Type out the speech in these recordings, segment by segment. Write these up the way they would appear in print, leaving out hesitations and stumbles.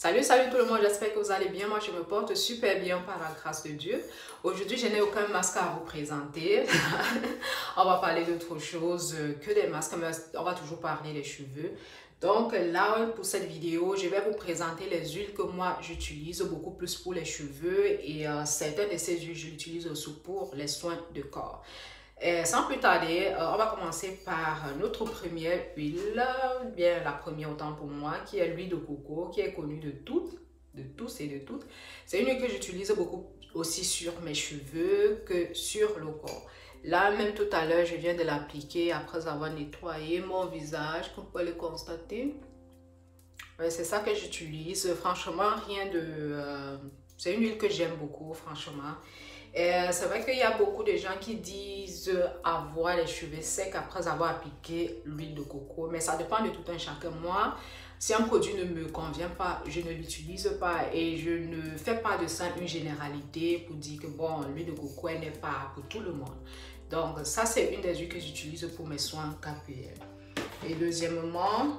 Salut tout le monde, j'espère que vous allez bien. Moi, je me porte super bien par la grâce de Dieu. Aujourd'hui, je n'ai aucun masque à vous présenter. On va parler d'autre chose que des masques, mais on va toujours parler des cheveux. Donc là, pour cette vidéo, je vais vous présenter les huiles que moi, j'utilise beaucoup plus pour les cheveux. Et certaines de ces huiles, je l'utilise aussi pour les soins de corps. Et sans plus tarder, on va commencer par notre première huile, bien la première autant pour moi, qui est l'huile de coco, qui est connue de tous et de toutes. C'est une huile que j'utilise beaucoup aussi sur mes cheveux que sur le corps. Là, même tout à l'heure, je viens de l'appliquer après avoir nettoyé mon visage, comme vous pouvez le constater. C'est ça que j'utilise. Franchement, rien de... c'est une huile que j'aime beaucoup, franchement. C'est vrai qu'il y a beaucoup de gens qui disent avoir les cheveux secs après avoir appliqué l'huile de coco, mais ça dépend de tout un chacun. Moi, si un produit ne me convient pas, je ne l'utilise pas et je ne fais pas de ça une généralité pour dire que bon, l'huile de coco n'est pas pour tout le monde. Donc ça, c'est une des huiles que j'utilise pour mes soins capillaires. Et deuxièmement,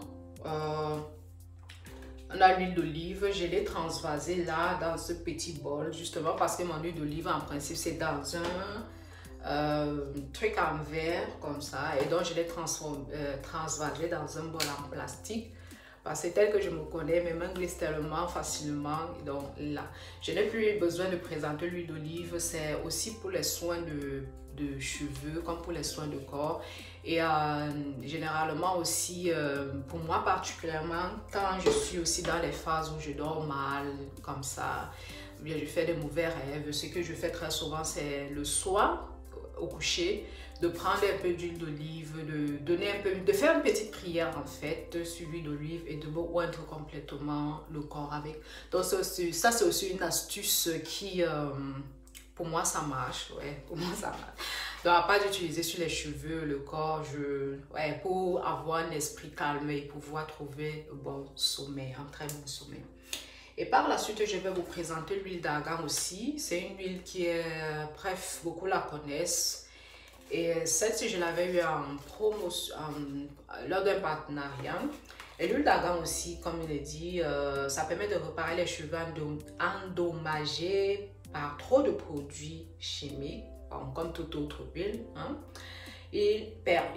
on a l'huile d'olive, je l'ai transvasée là dans ce petit bol, justement parce que mon huile d'olive en principe c'est dans un truc en verre comme ça, et donc je l'ai transvasée dans un bol en plastique parce que c'est tel que je me connais, mes mains glissent tellement facilement. Donc là, je n'ai plus besoin de présenter l'huile d'olive, c'est aussi pour les soins de cheveux comme pour les soins de corps. Et généralement aussi, pour moi particulièrement, quand je suis aussi dans les phases où je dors mal, comme ça, bien je fais des mauvais rêves, ce que je fais très souvent, c'est le soir, au coucher, de prendre un peu d'huile d'olive, de faire une petite prière en fait sur l'huile d'olive et de me oindre complètement le corps avec. Donc ça c'est aussi une astuce qui... pour moi, ça marche, ouais, pour moi, ça marche. Donc, à part d'utiliser sur les cheveux, le corps, pour avoir un esprit calme et pouvoir trouver un bon sommeil, un très bon sommeil. Et par la suite, je vais vous présenter l'huile d'argan aussi. C'est une huile qui est, bref, beaucoup la connaissent. Et celle-ci, je l'avais eu en promotion, lors d'un partenariat. Et l'huile d'argan aussi, comme il est dit, ça permet de réparer les cheveux endommagés par trop de produits chimiques, comme toute autre huile. Hein. Il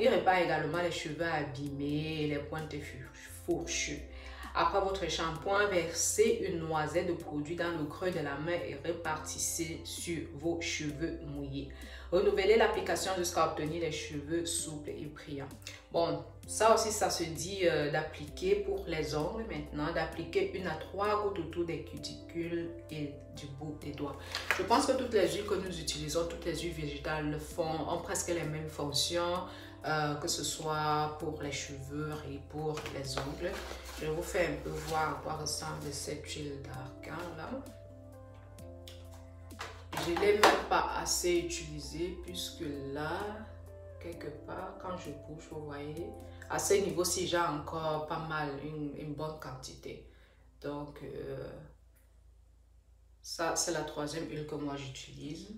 répare également les cheveux abîmés et les pointes fourchues. Après votre shampoing, versez une noisette de produit dans le creux de la main et répartissez sur vos cheveux mouillés. Renouvelez l'application jusqu'à obtenir les cheveux souples et brillants. Bon, ça aussi, ça se dit d'appliquer pour les ongles maintenant, d'appliquer 1 à 3 gouttes autour des cuticules et du bout des doigts. Je pense que toutes les huiles que nous utilisons, toutes les huiles végétales ont presque les mêmes fonctions, que ce soit pour les cheveux et pour les ongles. Je vous fais un peu voir à quoi ressemble cette huile d'argan là. Je ne l'ai même pas assez utilisée puisque là, quelque part, quand je bouge, vous voyez, à ce niveau-ci, j'ai encore pas mal, une bonne quantité. Donc, ça, c'est la troisième huile que moi j'utilise.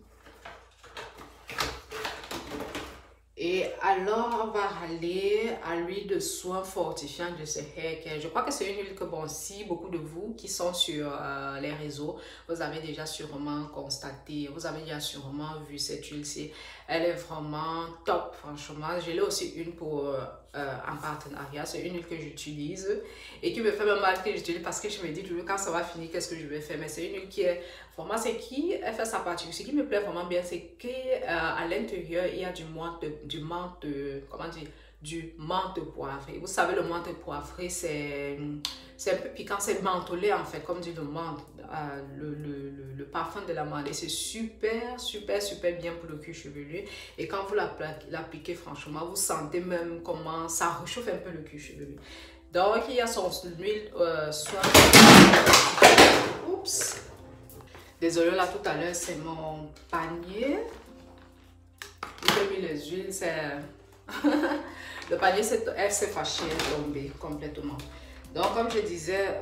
Et alors, on va aller à l'huile de soin fortifiant de ce hair care. Je crois que c'est une huile que, bon, si beaucoup de vous qui sont sur les réseaux, vous avez déjà sûrement constaté, vous avez déjà sûrement vu cette huile-ci. Elle est vraiment top, franchement. J'ai là aussi une pour en partenariat. C'est une huile que j'utilise et qui me fait même mal que j'utilise parce que je me dis toujours quand ça va finir, qu'est-ce que je vais faire. Mais c'est une huile qui est vraiment, elle fait sa partie. Ce qui me plaît vraiment bien, c'est qu'à l'intérieur, il y a du menthe poivré. Vous savez, le menthe poivré, c'est un peu piquant, c'est mentholé en fait, comme dit le menthe, le parfum de la menthe. Et c'est super bien pour le cuir chevelu. Et quand vous l'appliquez, franchement, vous sentez même comment ça réchauffe un peu le cuir chevelu. Donc, il y a son huile soin. Oups! Désolée, là tout à l'heure, c'est mon panier. J'ai mis les huiles, c'est... le panier, elle s'est fâchée, elle est tombée complètement. Donc, comme je disais,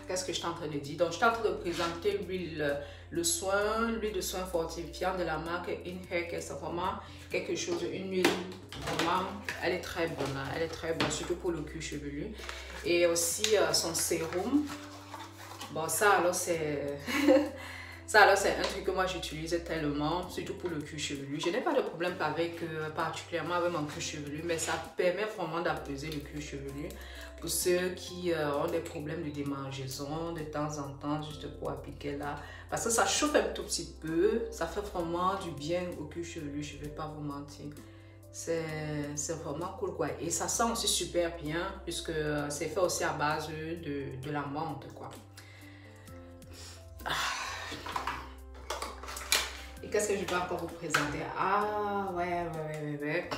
qu'est-ce que je suis en train de dire? Donc, je suis en train de présenter l'huile de soin fortifiant de la marque In Hair Care. C'est vraiment quelque chose, une huile vraiment, elle est très bonne, hein, elle est très bonne, surtout pour le cuir chevelu. Et aussi son sérum. Bon, ça alors c'est... Ça alors c'est un truc que moi j'utilise tellement, surtout pour le cuir chevelu. Je n'ai pas de problème avec, particulièrement avec mon cuir chevelu, mais ça permet vraiment d'apaiser le cuir chevelu. Pour ceux qui ont des problèmes de démangeaison de temps en temps, juste pour appliquer là. Parce que ça chauffe un tout petit peu, ça fait vraiment du bien au cuir chevelu, je ne vais pas vous mentir. C'est vraiment cool quoi. Et ça sent aussi super bien, puisque c'est fait aussi à base de la menthe quoi. Et qu'est-ce que je peux encore vous présenter? Ah, ouais.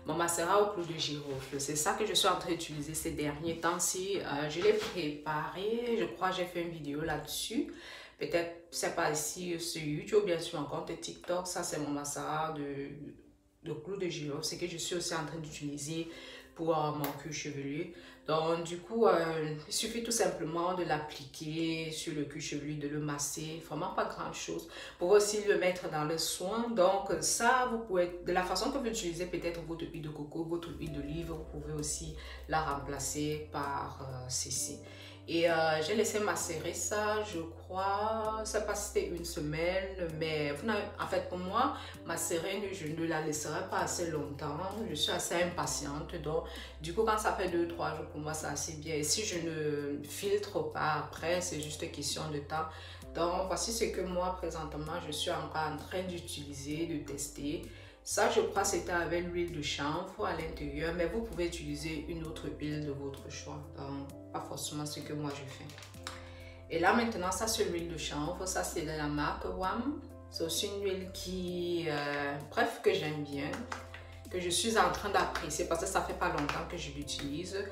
Mon macérat au clou de girofle. C'est ça que je suis en train d'utiliser ces derniers temps-ci. Je l'ai préparé. Je crois que j'ai fait une vidéo là-dessus. Peut-être, c'est pas ici sur YouTube, bien sûr, mon compte TikTok. Ça, c'est mon macérat de clou de girofle. C'est que je suis aussi en train d'utiliser pour mon cuir chevelu. Donc, du coup, il suffit tout simplement de l'appliquer sur le cuir chevelu, de le masser. Vraiment pas grand chose. Pour aussi le mettre dans le soin. Donc, ça, vous pouvez, de la façon que vous utilisez peut-être votre huile de coco, votre huile d'olive, vous pouvez aussi la remplacer par ceci. Et j'ai laissé macérer ça, je crois, ça pas si c'était une semaine, mais en fait pour moi, macérer, je ne la laisserai pas assez longtemps, je suis assez impatiente, donc du coup quand ça fait 2-3 jours pour moi c'est assez bien. Et si je ne filtre pas après, c'est juste question de temps. Donc voici ce que moi présentement je suis encore en train d'utiliser, de tester. Ça, je crois, c'était avec l'huile de chanvre à l'intérieur, mais vous pouvez utiliser une autre huile de votre choix. Donc, pas forcément ce que moi je fais. Et là, maintenant, ça, c'est l'huile de chanvre. Ça, c'est de la marque WAM. C'est aussi une huile qui, bref, que j'aime bien, que je suis en train d'apprécier parce que ça fait pas longtemps que je l'utilise.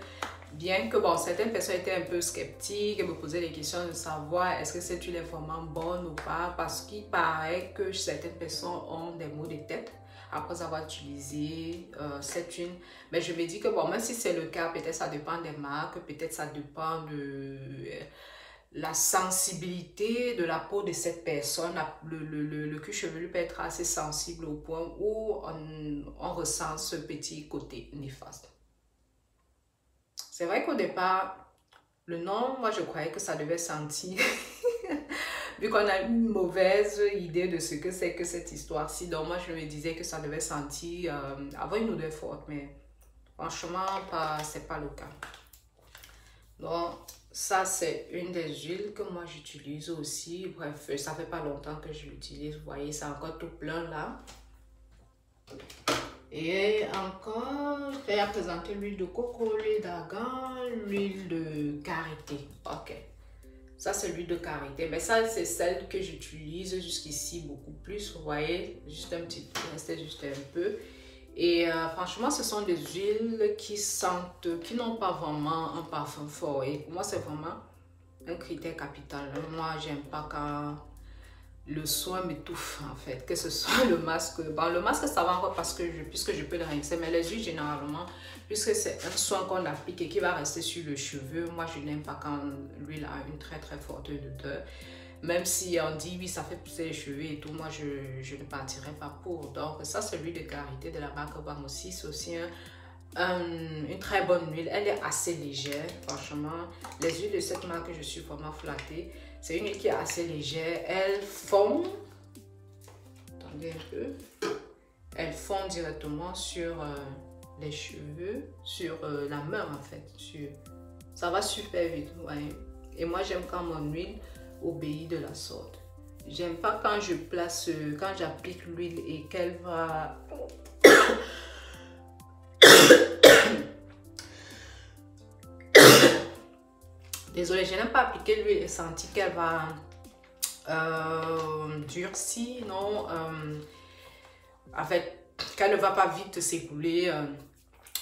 Bien que, bon, certaines personnes étaient un peu sceptiques et me posaient des questions de savoir est-ce que cette huile est vraiment bonne ou pas, parce qu'il paraît que certaines personnes ont des maux de tête après avoir utilisé cette huile. Mais je me dis que bon, même si c'est le cas, peut-être ça dépend des marques, peut-être ça dépend de la sensibilité de la peau de cette personne. Le cuir chevelu peut être assez sensible au point où on ressent ce petit côté néfaste. C'est vrai qu'au départ, le nom, moi je croyais que ça devait sentir... Vu qu'on a une mauvaise idée de ce que c'est que cette histoire-ci, donc moi je me disais que ça devait sentir avoir une odeur forte, mais franchement, c'est pas le cas. Donc, ça c'est une des huiles que moi j'utilise aussi. Bref, ça fait pas longtemps que je l'utilise, vous voyez, c'est encore tout plein là. Et encore, je vais présenter l'huile de coco, l'huile d'argan, l'huile de karité. Ok. Ça, c'est l'huile de karité. Mais ça, c'est celle que j'utilise jusqu'ici beaucoup plus. Vous voyez, juste un petit peu, restait juste un peu. Et franchement, ce sont des huiles qui sentent, qui n'ont pas vraiment un parfum fort. Et pour moi, c'est vraiment un critère capital. Moi, j'aime pas quand le soin m'étouffe en fait, que ce soit le masque. Bon, le masque ça va encore parce que puisque je peux le rincer, mais les huiles généralement, puisque c'est un soin qu'on applique et qui va rester sur le cheveu, moi je n'aime pas quand l'huile a une très forte odeur. Même si on dit oui ça fait pousser les cheveux et tout, moi je ne partirai pas pour. Donc ça c'est l'huile de karité de la marque WAM aussi, c'est aussi une très bonne huile. Elle est assez légère, franchement. Les huiles de cette marque, je suis vraiment flattée. C'est une huile qui est assez légère. Elle fond. Attendez un peu. Elle fond directement sur les cheveux, sur la main en fait. Ça va super vite. Ouais. Et moi, j'aime quand mon huile obéit de la sorte. J'aime pas quand je place, quand j'applique l'huile et qu'elle va... Désolée, je n'aime pas appliquer l'huile et sentir qu'elle va durcir, non. En fait, qu'elle ne va pas vite s'écouler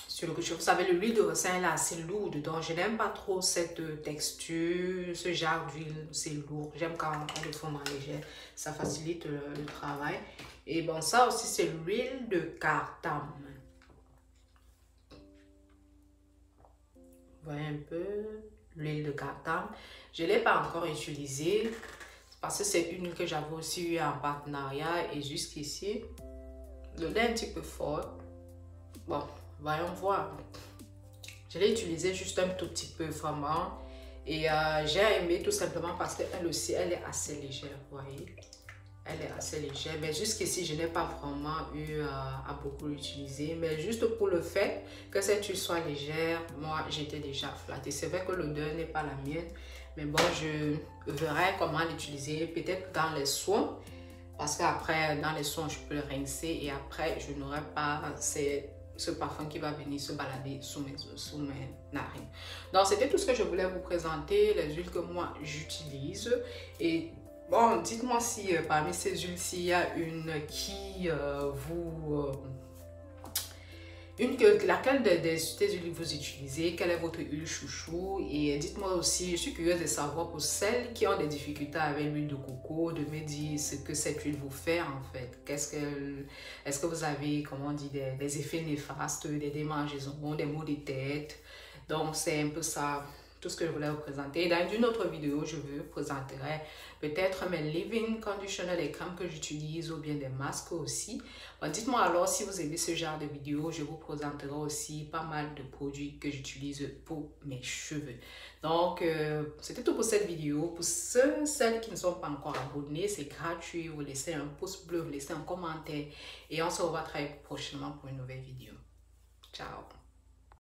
sur le couche. Vous savez, l'huile de ricin elle est assez lourde, donc je n'aime pas trop cette texture, ce genre d'huile, c'est lourd. J'aime quand elle est vraiment légère, ça facilite le travail. Et bon, ça aussi, c'est l'huile de cartame. Vous voyez un peu l'huile de cartame. Je ne l'ai pas encore utilisée parce que c'est une que j'avais aussi eu en partenariat et jusqu'ici, l'odeur est un petit peu forte. Bon, voyons voir. Je l'ai utilisé juste un tout petit peu vraiment Et j'ai aimé tout simplement parce qu'elle aussi, elle est assez légère, vous voyez. Elle est assez légère, mais jusqu'ici, je n'ai pas vraiment eu à beaucoup l'utiliser. Mais juste pour le fait que cette huile soit légère, moi, j'étais déjà flattée. C'est vrai que l'odeur n'est pas la mienne, mais bon, je verrai comment l'utiliser, peut-être dans les soins. Parce qu'après, dans les soins, je peux le rincer et après, je n'aurai pas ce parfum qui va venir se balader sous mes narines. Donc, c'était tout ce que je voulais vous présenter, les huiles que moi, j'utilise. Et bon, dites-moi si parmi ces huiles-ci, il y a une qui laquelle des huiles vous utilisez, quelle est votre huile chouchou, et dites-moi aussi, je suis curieuse de savoir pour celles qui ont des difficultés avec l'huile de coco, de me dire ce que cette huile vous fait en fait. Est-ce que vous avez, comment on dit, des effets néfastes, des démangeaisons, des maux de tête? Donc c'est un peu ça, tout ce que je voulais vous présenter. Dans une autre vidéo, je vous présenterai peut-être mes leave-in conditioner, les crèmes que j'utilise ou bien des masques aussi. Bon, dites-moi alors si vous aimez ce genre de vidéo, je vous présenterai aussi pas mal de produits que j'utilise pour mes cheveux. Donc, c'était tout pour cette vidéo. Pour celles qui ne sont pas encore abonnés, c'est gratuit. Vous laissez un pouce bleu, vous laissez un commentaire et on se revoit très prochainement pour une nouvelle vidéo. Ciao!